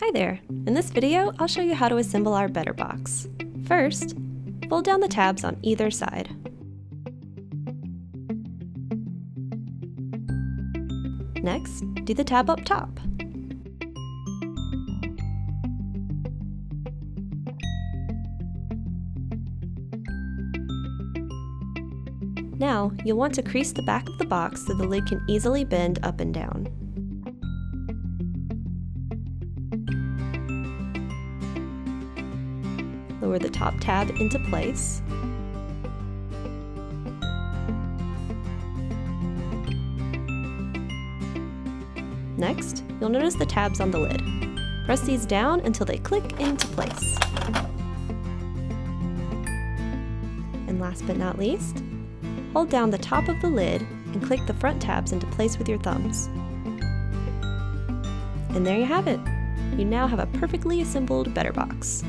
Hi there! In this video, I'll show you how to assemble our better box. First, fold down the tabs on either side. Next, do the tab up top. Now, you'll want to crease the back of the box so the lid can easily bend up and down. Lower the top tab into place. Next, you'll notice the tabs on the lid. Press these down until they click into place. And last but not least, hold down the top of the lid and click the front tabs into place with your thumbs. And there you have it! You now have a perfectly assembled better box.